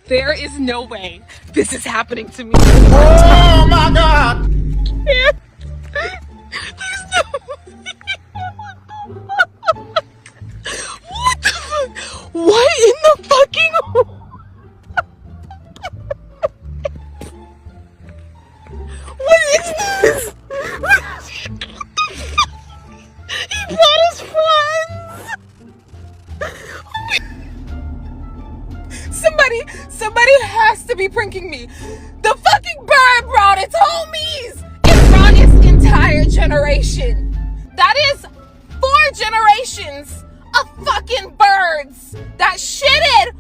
There is no way this is happening to me. Oh my God! There's no way. What the fuck? What in the fucking... What is this? He brought his friends. Somebody has to be pranking me. The fucking bird brought its homies. It brought its entire generation. That is 4 generations of fucking birds that shitted